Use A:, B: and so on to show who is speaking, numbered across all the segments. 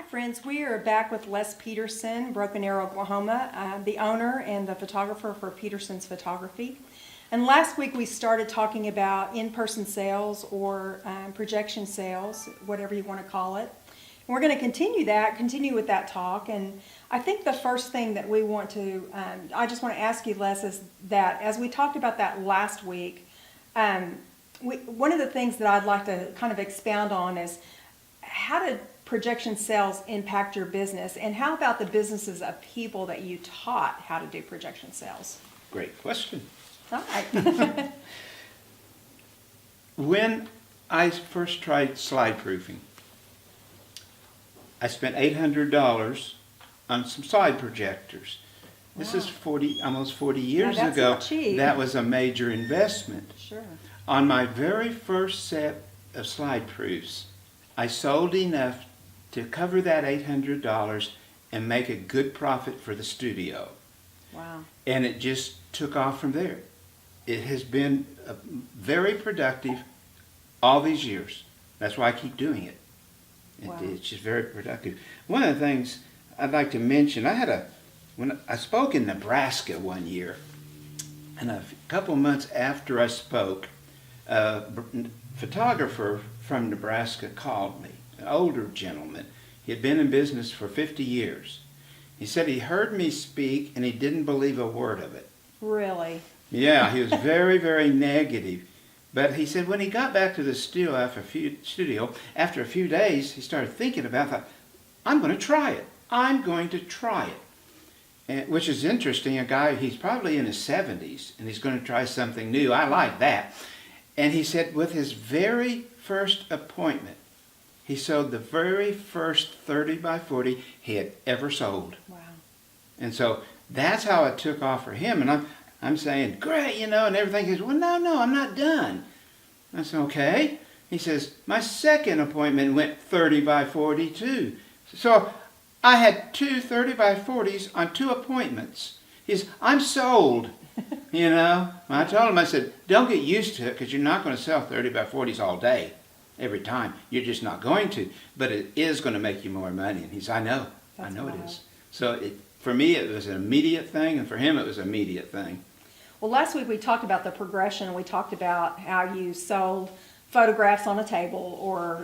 A: Friends, we are back with Les Petersen, Broken Arrow, Oklahoma, the owner and the photographer for Petersen's Photography. And last week we started talking about in-person sales or projection sales, whatever you want to call it. And we're going to continue with that talk. And I think the first thing that we want to, I just want to ask you, Les, is that as we talked about that last week, one of the things that I'd like to kind of expound on is how did projection sales impact your business, and how about the businesses of people that you taught how to do projection sales?
B: Great question.
A: All right.
B: When I first tried slide proofing, I spent $800 on some slide projectors. This is almost 40 years
A: that's
B: ago.
A: not cheap.
B: That was a major investment.
A: Sure.
B: On my very first set of slide proofs, I sold enough to cover that $800 and make a good profit for the studio.
A: Wow.
B: And it just took off from there. It has been very productive all these years. That's why I keep doing it.
A: Wow.
B: It's just very productive. One of the things I'd like to mention, when I spoke in Nebraska one year, and a couple months after I spoke, a photographer from Nebraska called me, an older gentleman. He had been in business for 50 years. He said he heard me speak and he didn't believe a word of it.
A: Really?
B: Yeah, he was very, very negative. But he said when he got back to the studio after a few days, he started thinking about it. I'm going to try it. I'm going to try it. And, which is interesting. A guy, he's probably in his 70s, and he's going to try something new. I like that. And he said with his very first appointment, he sold the very first 30 by 40 he had ever sold.
A: Wow.
B: And so that's how it took off for him. And I'm saying, great, and everything. He says, well, no, I'm not done. I said, okay. He says, my second appointment went 30 by 40 too. So I had two 30 by 40s on two appointments. He says, I'm sold. I told him, I said, don't get used to it because you're not going to sell 30 by 40s all day, every time. You're just not going to. But it is going to make you more money. And he said, I know it is. So for me, it was an immediate thing, and for him, it was an immediate thing.
A: Well, last week we talked about the progression. We talked about how you sold photographs on a table or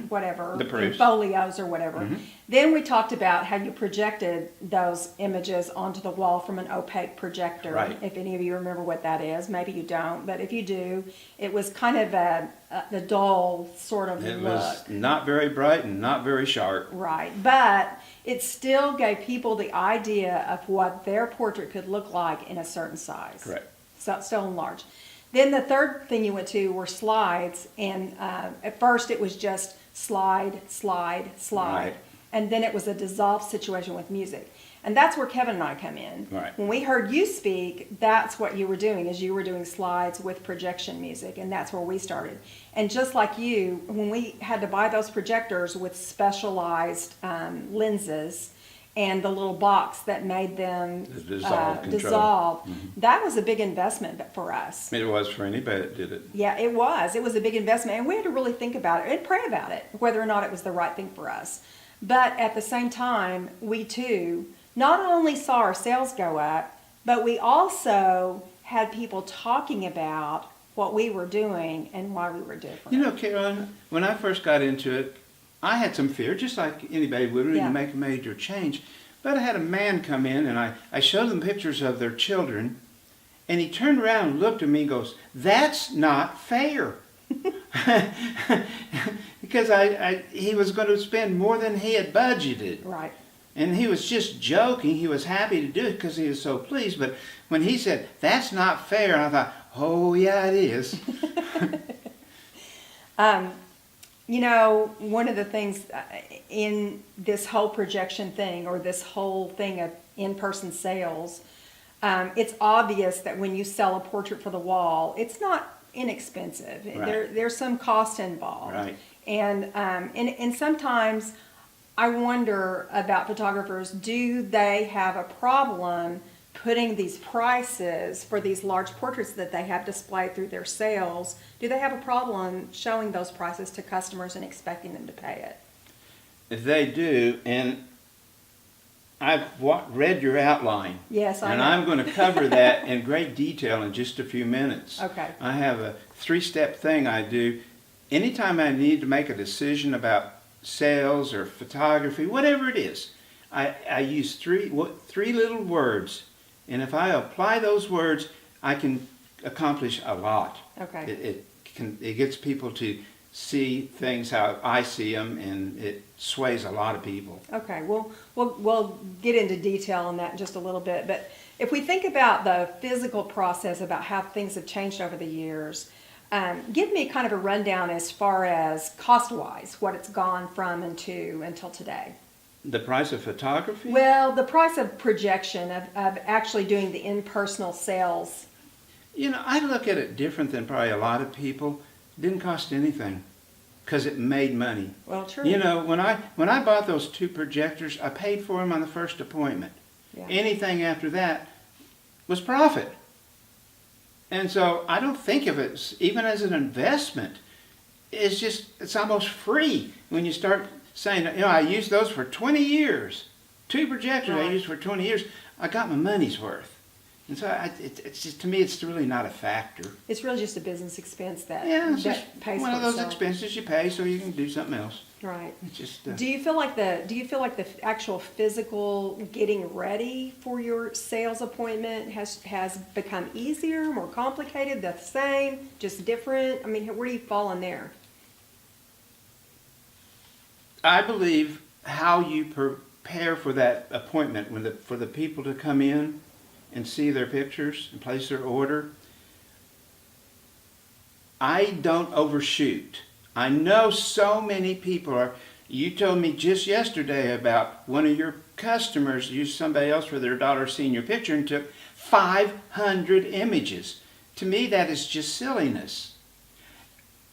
A: whatever,
B: The proofs.
A: folios or whatever. Then we talked about how you projected those images onto the wall from an opaque projector.
B: Right.
A: If any of you remember what that is, maybe you don't, but if you do, it was kind of a dull sort of
B: It
A: look.
B: was not very bright and not very sharp.
A: Right, but it still gave people the idea of what their portrait could look like in a certain size.
B: Correct.
A: So it's still enlarged. Then the third thing you went to were slides, and at first it was just slide,
B: Right.
A: and then it was a dissolved situation with music. And that's where Kevin and I come in.
B: Right.
A: When we heard you speak, that's what you were doing, is you were doing slides with projection music, and that's where we started. And just like you, when we had to buy those projectors with specialized lenses and the little box that made them
B: The dissolve control.
A: dissolve, that was a big investment for us.
B: It was for anybody that did it.
A: Yeah, it was. It was a big investment, and we had to really think about it and pray about it, whether or not it was the right thing for us. But at the same time, we too not only saw our sales go up, but we also had people talking about what we were doing and why we were different.
B: Carolyn, when I first got into it, I had some fear, just like anybody would when
A: Yeah.
B: you make a major change. But I had a man come in, and I showed them pictures of their children, and he turned around and looked at me and goes, that's not fair. Because he was going to spend more than he had budgeted.
A: Right.
B: And he was just joking. He was happy to do it because he was so pleased. But when he said, that's not fair, I thought, oh, yeah, it is.
A: One of the things in this whole projection thing, or this whole thing of in-person sales, it's obvious that when you sell a portrait for the wall, it's not inexpensive.
B: Right.
A: There's some cost involved.
B: Right.
A: And sometimes I wonder about photographers, do they have a problem putting these prices for these large portraits that they have displayed through their sales? Do they have a problem showing those prices to customers and expecting them to pay it?
B: They do, and I've read your outline.
A: Yes, I
B: And
A: know.
B: I'm going to cover that in great detail in just a few minutes.
A: Okay.
B: I have a 3-step thing I do. Anytime I need to make a decision about sales or photography, whatever it is, I use three little words. And if I apply those words, I can accomplish a lot.
A: Okay.
B: It gets people to see things how I see them, and it sways a lot of people.
A: Okay, we'll get into detail on that in just a little bit. But if we think about the physical process, about how things have changed over the years, give me kind of a rundown as far as cost-wise, what it's gone from and to until today.
B: The price of photography?
A: Well, the price of projection, of actually doing the in-personal sales.
B: You know, I look at it different than probably a lot of people. It didn't cost anything because it made money.
A: Well, true.
B: You know, when I bought those 2 projectors, I paid for them on the first appointment.
A: Yeah.
B: Anything after that was profit. And so I don't think of it even as an investment. It's almost free when you start saying, you know, I used those for 20 years. 2 projectors I
A: Right.
B: used for 20 years. I got my money's worth. And so it's just, to me, it's really not a factor.
A: It's really just a business expense that,
B: Yeah, it's just
A: that pays
B: one
A: for
B: of those
A: itself.
B: expenses you pay so you can do something else.
A: Right.
B: It's just
A: Do you feel like the actual physical getting ready for your sales appointment has become easier, more complicated, the same, just different? I mean, where do you fall in there?
B: I believe how you prepare for that appointment for the people to come in and see their pictures and place their order. I don't overshoot. I know so many people are. You told me just yesterday about one of your customers used somebody else for their daughter's senior picture and took 500 images. To me, that is just silliness.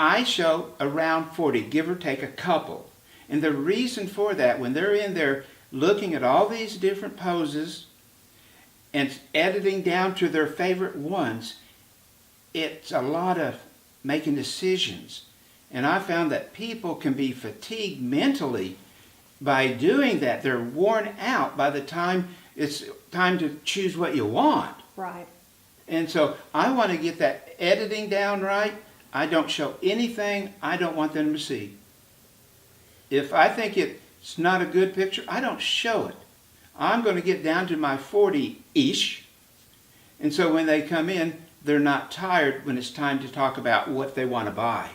B: I show around 40, give or take a couple. And the reason for that, when they're in there looking at all these different poses and editing down to their favorite ones, it's a lot of making decisions. And I found that people can be fatigued mentally by doing that. They're worn out by the time it's time to choose what you want.
A: Right.
B: And so I want to get that editing down right. I don't show anything I don't want them to see. If I think it's not a good picture, I don't show it. I'm going to get down to my 40-ish. And so when they come in, they're not tired when it's time to talk about what they want to buy.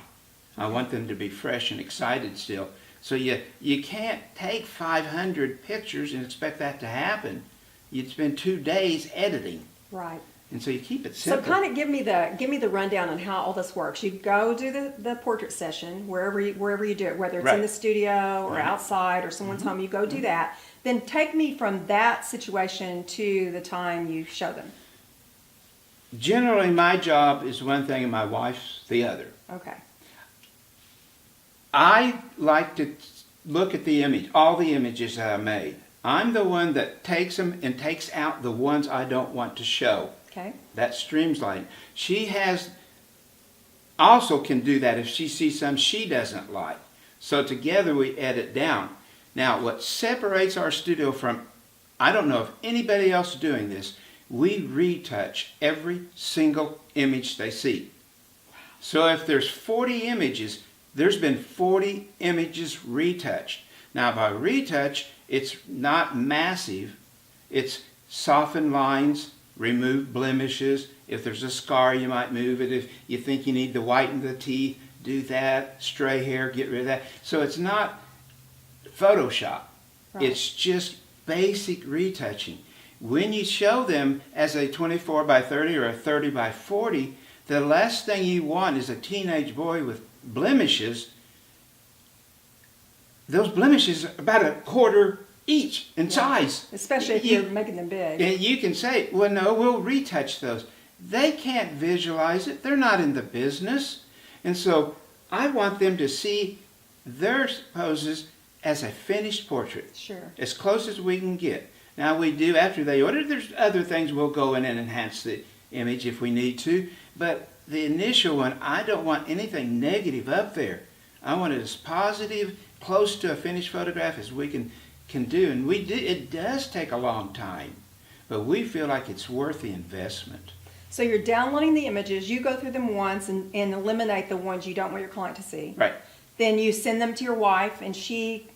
B: I want them to be fresh and excited still. So you can't take 500 pictures and expect that to happen. You'd spend 2 days editing.
A: Right.
B: And so you keep it
A: So
B: simple.
A: kind of give me the rundown on how all this works. You go do the portrait session wherever you do it, whether it's in
B: Right.
A: the studio or
B: Right.
A: outside or someone's home. You go do that. Then take me from that situation to the time you show them.
B: Generally, my job is one thing and my wife's the other.
A: Okay.
B: I like to look at the image, all the images that I made. I'm the one that takes them and takes out the ones I don't want to show.
A: Okay.
B: That streamlining. She also can do that if she sees some she doesn't like. So together we edit down. Now what separates our studio from, I don't know if anybody else is doing this, we retouch every single image they see. So if there's 40 images, there's been 40 images retouched. Now by retouch, it's not massive. It's soften lines, remove blemishes. If there's a scar, you might move it. If you think you need to whiten the teeth, do that. Stray hair, get rid of that. So it's not Photoshop.
A: Right.
B: It's just basic retouching. When you show them as a 24 by 30 or a 30 by 40, the last thing you want is a teenage boy with blemishes. Those blemishes are about a quarter each in size.
A: Especially if you're making them big.
B: And you can say, well, no, we'll retouch those. They can't visualize it. They're not in the business. And so I want them to see their poses as a finished portrait.
A: Sure.
B: As close as we can get. Now we do, after they order, there's other things we'll go in and enhance the image if we need to. But the initial one, I don't want anything negative up there. I want it as positive, close to a finished photograph as we can do. And it does take a long time, but we feel like it's worth the investment.
A: So you're downloading the images, you go through them once and eliminate the ones you don't want your client to see.
B: Right.
A: Then you send them to your wife, and she,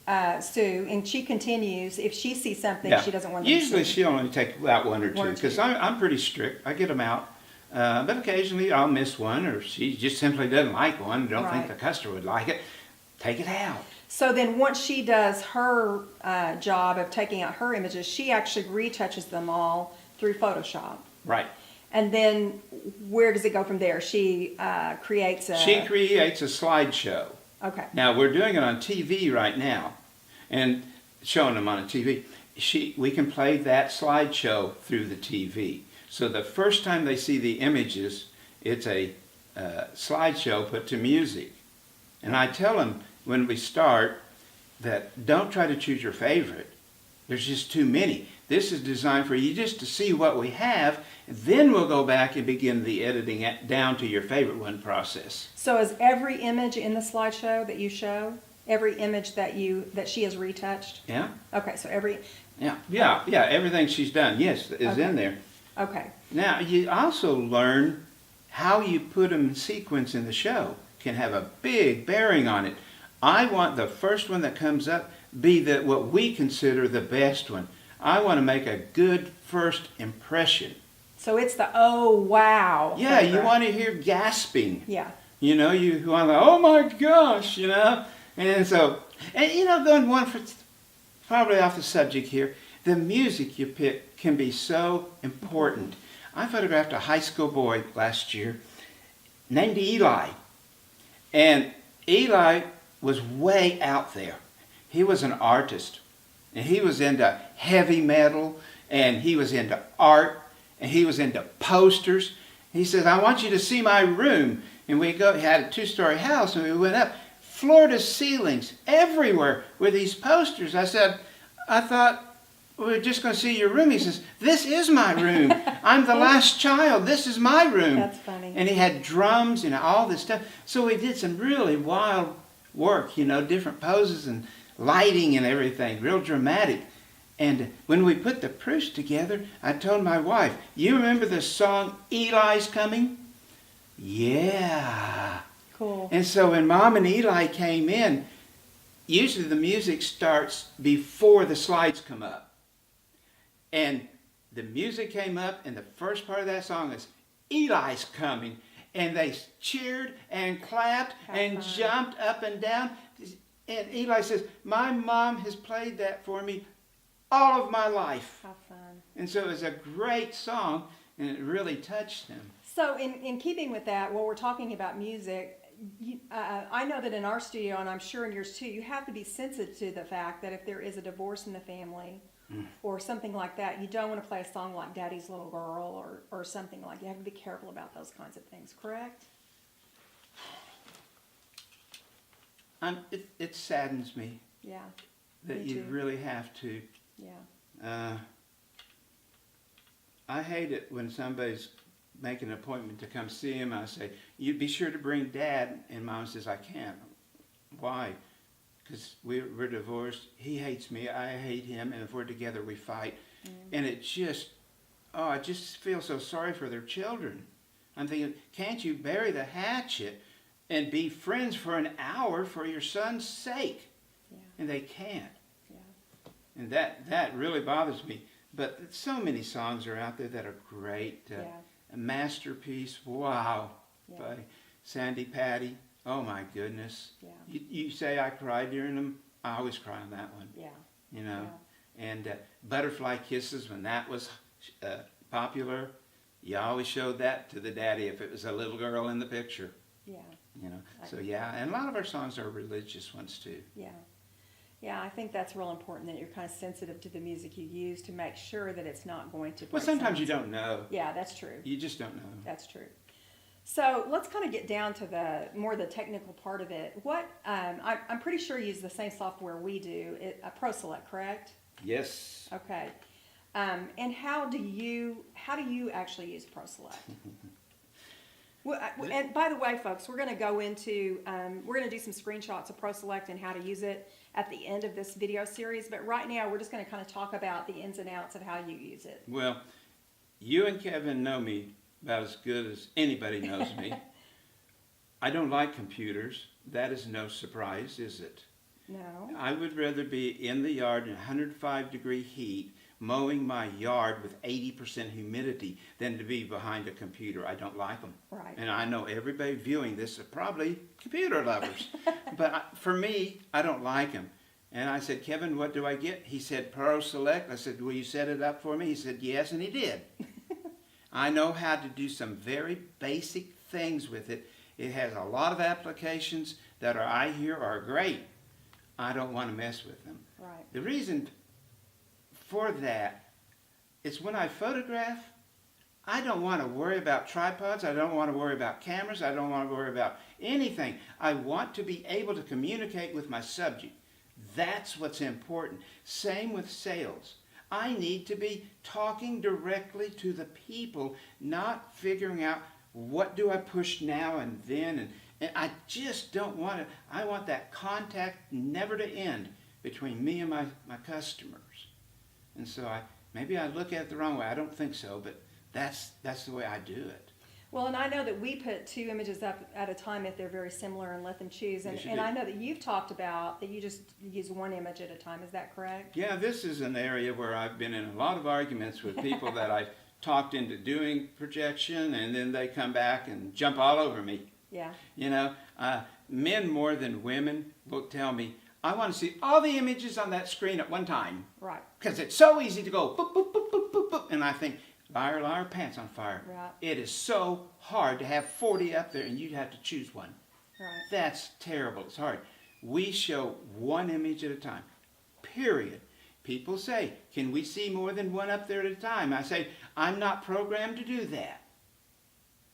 A: Sue, and she continues. If she sees something
B: Yeah.
A: she doesn't want them to see.
B: Usually she'll only take about one or two, because I'm pretty strict. I get them out. But occasionally I'll miss one, or she just simply doesn't like one, don't think
A: Right.
B: the customer would like it. Take it out.
A: So then once she does her job of taking out her images, she actually retouches them all through Photoshop.
B: Right.
A: And then where does it go from there? She creates a...
B: She creates a slideshow.
A: Okay.
B: Now, we're doing it on TV right now, and showing them on a TV. We can play that slideshow through the TV. So the first time they see the images, it's a slideshow put to music. And I tell them when we start that don't try to choose your favorite. There's just too many. This is designed for you just to see what we have, then we'll go back and begin the editing down to your favorite one process.
A: So is every image in the slideshow that you show, every image that she has retouched?
B: Yeah?
A: Okay, so every...
B: Yeah, everything she's done, yes, is
A: Okay.
B: in there.
A: Okay.
B: Now, you also learn how you put them in sequence in the show can have a big bearing on it. I want the first one that comes up be what we consider the best one. I want to make a good first impression.
A: So it's the oh wow.
B: Yeah, you
A: photograph.
B: want to hear gasping.
A: Yeah.
B: You know, you want to, oh my gosh, you know. And so, going one for probably off the subject here, the music you pick can be so important. I photographed a high school boy last year named Eli. And Eli was way out there. He was an artist. And he was into heavy metal, and he was into art, and he was into posters. He says, I want you to see my room. And he had a 2-story house, and we went up, floor to ceilings, everywhere with these posters. I thought, we're just going to see your room. He says, this is my room. I'm the last child. This is my room.
A: That's funny.
B: And he had drums and all this stuff. So we did some really wild work, different poses and lighting and everything, real dramatic. And when we put the proofs together, I told my wife, you remember the song Eli's Coming? Yeah.
A: Cool.
B: And so when Mom and Eli came in, usually the music starts before the slides come up. And the music came up, and the first part of that song is Eli's Coming. And they cheered and clapped and jumped up and down. And Eli says, my mom has played that for me all of my life.
A: How fun.
B: And so it was a great song, and it really touched them.
A: So in keeping with that, while we're talking about music, I know that in our studio, and I'm sure in yours too, you have to be sensitive to the fact that if there is a divorce in the family or something like that, you don't want to play a song like Daddy's Little Girl or something like that. You have to be careful about those kinds of things, correct?
B: It saddens me
A: Yeah.
B: that
A: Me
B: you
A: too.
B: really have to.
A: Yeah.
B: I hate it when somebody's making an appointment to come see him. I say, you be sure to bring Dad. And Mom says, I can't. Why? Because we're divorced. He hates me. I hate him. And if we're together, we fight. And it just, I just feel so sorry for their children. I'm thinking, can't you bury the hatchet and be friends for an hour for your son's sake?
A: Yeah.
B: And they can't.
A: Yeah.
B: And that really bothers me. But so many songs are out there that are great.
A: Yeah.
B: A Masterpiece, wow,
A: Yeah.
B: by Sandy Patty. Oh my goodness.
A: Yeah.
B: You say I cried during them. I always cry on that one.
A: Yeah.
B: You know. And Butterfly Kisses, when that was popular, you always showed that to the daddy if it was a little girl in the picture.
A: Yeah.
B: You know. So yeah, and a lot of our songs are religious ones too.
A: Yeah. Yeah, I think that's real important that you're kind of sensitive to the music you use to make sure that it's not going to break
B: Well, sometimes you
A: someone's-
B: don't know.
A: Yeah, that's true.
B: You just don't know.
A: That's true. So let's kind of get down to the technical part of it. What I'm pretty sure you use the same software we do, ProSelect, correct?
B: Yes.
A: Okay. And how do you actually use ProSelect? Well, and by the way, folks, we're going to go into, we're going to do some screenshots of ProSelect and how to use it at the end of this video series. But right now, we're just going to kind of talk about the ins and outs of how you use it.
B: Well, you and Kevin know me about as good as anybody knows me. I don't like computers. That is no surprise, is it?
A: No.
B: I would rather be in the yard in 105-degree heat, mowing my yard with 80% humidity than to be behind a computer. I don't like them.
A: Right.
B: And I know everybody viewing this are probably computer lovers. But for me, I don't like them. And I said, Kevin, what do I get? He said, ProSelect. I said, will you set it up for me? He said, yes, and he did. I know how to do some very basic things with it. It has a lot of applications that I hear are great. I don't want to mess with them.
A: Right.
B: The reason for that is when I photograph, I don't want to worry about tripods. I don't want to worry about cameras. I don't want to worry about anything. I want to be able to communicate with my subject. That's what's important. Same with sales. I need to be talking directly to the people, not figuring out what do I push now and then. And I just don't want to. I want that contact never to end between me and my customers. And so maybe I look at it the wrong way. I don't think so, but that's the way I do it.
A: Well, and I know that we put 2 images up at a time if they're very similar and let them choose. And,
B: Yes, you
A: and
B: do.
A: I know that you've talked about that you just use 1 image at a time. Is that correct?
B: Yeah, this is an area where I've been in a lot of arguments with people that I've talked into doing projection, and then they come back and jump all over me.
A: Yeah.
B: You know, men more than women will tell me, I want to see all the images on that screen at one time.
A: Right.
B: Because it's so easy to go boop, boop, boop, boop, boop, boop. And I think, liar, liar, pants on fire.
A: Right.
B: It is so hard to have 40 up there and you have to choose one.
A: Right.
B: That's terrible. It's hard. We show 1 image at a time, period. People say, can we see more than 1 up there at a time? I say, I'm not programmed to do that.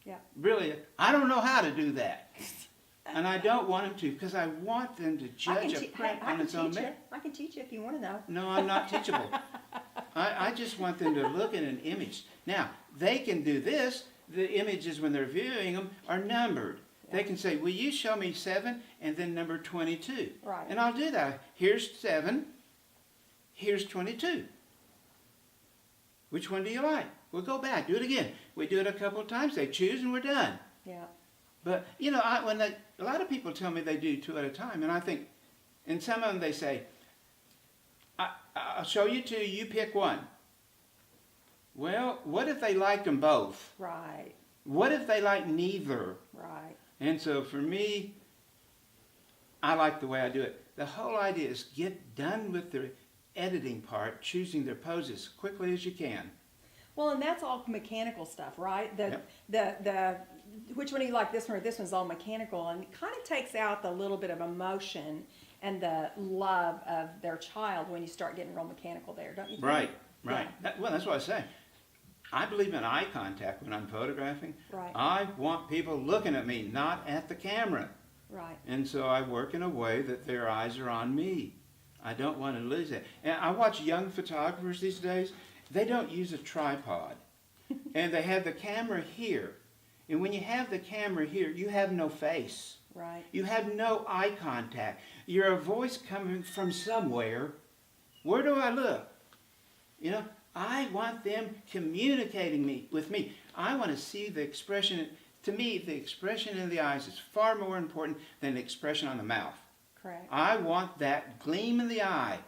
A: Yeah.
B: Really, I don't know how to do that. And I don't want them to, because I want them to judge a print on its own merit.
A: I can teach you if you want to know.
B: No, I'm not teachable. I just want them to look at an image. Now, they can do this. The images, when they're viewing them, are numbered.
A: Yeah.
B: They can say, will you show me 7 and then number 22?
A: Right.
B: And I'll do that. Here's 7. Here's 22. Which one do you like? We'll go back. Do it again. We do it a couple of times. They choose and we're done.
A: Yeah.
B: But, you know, a lot of people tell me they do 2 at a time. And I think, and some of them they say, I'll show you 2, you pick 1. Well, what if they like them both?
A: Right.
B: What if they like neither?
A: Right.
B: And so for me, I like the way I do it. The whole idea is get done with the editing part, choosing their poses as quickly as you can.
A: Well, and that's all mechanical stuff, right?
B: Yep.
A: The which one do you like, this one or this one's all mechanical, and it kind of takes out the little bit of emotion and the love of their child when you start getting real mechanical there, don't you think?
B: Right.
A: Yeah.
B: Well, that's what I say. I believe in eye contact when I'm photographing.
A: Right.
B: I want people looking at me, not at the camera.
A: Right.
B: And so I work in a way that their eyes are on me. I don't want to lose that. And I watch young photographers these days. They don't use a tripod. And they have the camera here. And when you have the camera here, you have no face.
A: Right.
B: You have no eye contact. You're a voice coming from somewhere. Where do I look? You know, I want them communicating with me. I want to see the expression. To me, the expression in the eyes is far more important than the expression on the mouth.
A: Correct.
B: I want that gleam in the eye.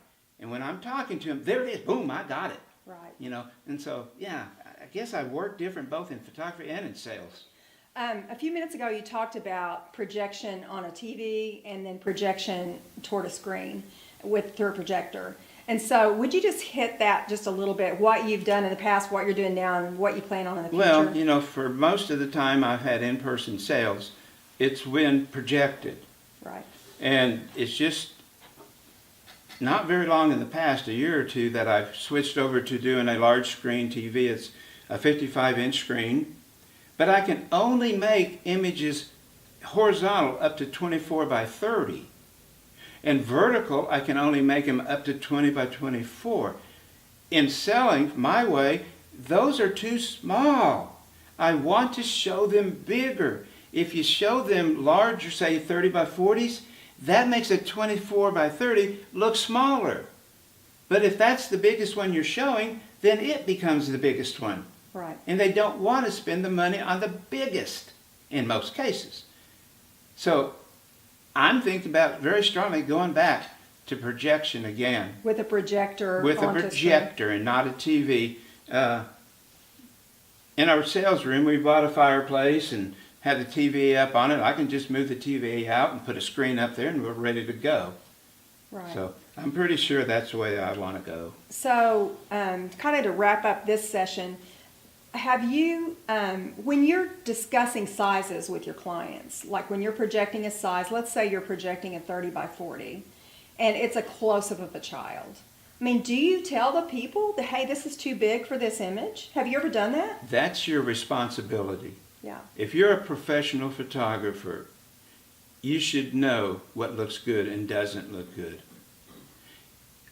B: And when I'm talking to them, there it is. Boom, I got it.
A: Right.
B: You know, and so, yeah, I guess I work different both in photography and in sales.
A: A few minutes ago, you talked about projection on a TV and then projection toward a screen through a projector. And so would you just hit that just a little bit, what you've done in the past, what you're doing now, and what you plan on in the future?
B: Well, you know, for most of the time I've had in-person sales, it's been projected.
A: Right.
B: And it's just not very long in the past, a year or 2, that I've switched over to doing a large screen TV. It's a 55-inch screen. But I can only make images horizontal up to 24 by 30. And vertical, I can only make them up to 20 by 24. In selling my way, those are too small. I want to show them bigger. If you show them larger, say 30 by 40s, that makes a 24 by 30 look smaller. But if that's the biggest one you're showing, then it becomes the biggest one.
A: Right.
B: And they don't want to spend the money on the biggest in most cases. So I'm thinking about very strongly going back to projection again.
A: With a projector.
B: With a
A: onto
B: projector and not a TV. In our sales room, we bought a fireplace and had the TV up on it. I can just move the TV out and put a screen up there and we're ready to go.
A: Right.
B: So I'm pretty sure that's the way I want to go.
A: So, kind of to wrap up this session, have you, when you're discussing sizes with your clients, like when you're projecting a size, let's say you're projecting a 30 by 40, and it's a close-up of a child. I mean, do you tell the people that, hey, this is too big for this image? Have you ever done that?
B: That's your responsibility.
A: Yeah.
B: If you're a professional photographer, you should know what looks good and doesn't look good.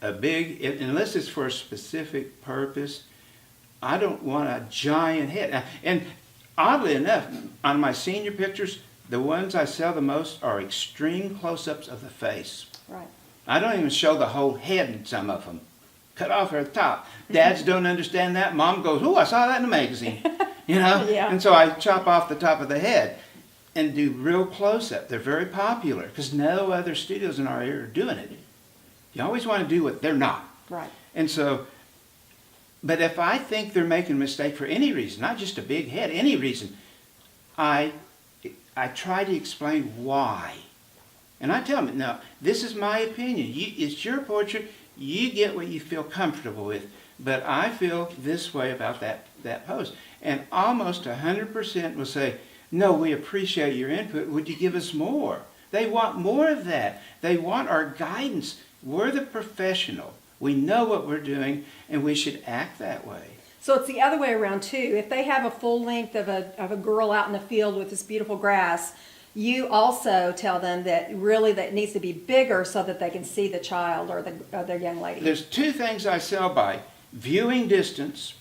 B: Unless it's for a specific purpose, I don't want a giant head. And oddly enough, on my senior pictures, the ones I sell the most are extreme close-ups of the face.
A: Right.
B: I don't even show the whole head in some of them. Cut off her top. Dads don't understand that. Mom goes, "Oh, I saw that in a magazine." You know?
A: Yeah.
B: And so I chop off the top of the head and do real close-up. They're very popular because no other studios in our area are doing it. You always want to do what they're not.
A: Right.
B: And so, but if I think they're making a mistake for any reason, not just a big head, any reason, I try to explain why. And I tell them, no, this is my opinion. It's your portrait. You get what you feel comfortable with. But I feel this way about that pose. And almost 100% will say, no, we appreciate your input. Would you give us more? They want more of that. They want our guidance. We're the professional. We know what we're doing, and we should act that way.
A: So it's the other way around too. If they have a full length of a girl out in the field with this beautiful grass, you also tell them that really that needs to be bigger so that they can see the child or the young lady.
B: There's two things I sell by. Viewing distance.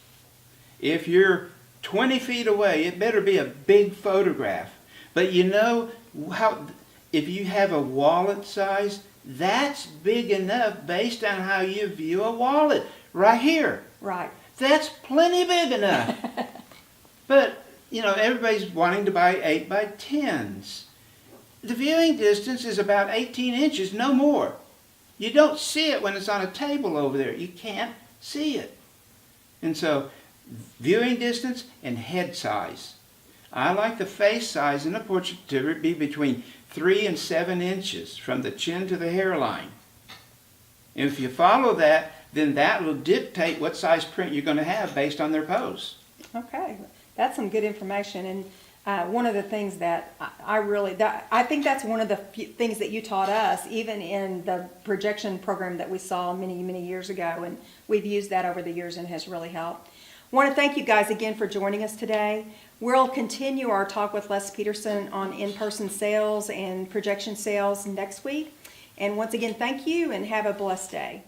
B: If you're 20 feet away, it better be a big photograph. But you know how, if you have a wallet size, that's big enough based on how you view a wallet. Right here.
A: Right.
B: That's plenty big enough. But, you know, everybody's wanting to buy 8 by 10s. The viewing distance is about 18 inches, no more. You don't see it when it's on a table over there. You can't see it. And so, viewing distance and head size. I like the face size in a portrait to be between 3 and 7 inches from the chin to the hairline. And if you follow that, then that will dictate what size print you're going to have based on their pose.
A: Okay, that's some good information. And one of the things that I think that's one of the things that you taught us, even in the projection program that we saw many, many years ago. And we've used that over the years and has really helped. I want to thank you guys again for joining us today. We'll continue our talk with Les Petersen on in-person sales and projection sales next week. And once again, thank you and have a blessed day.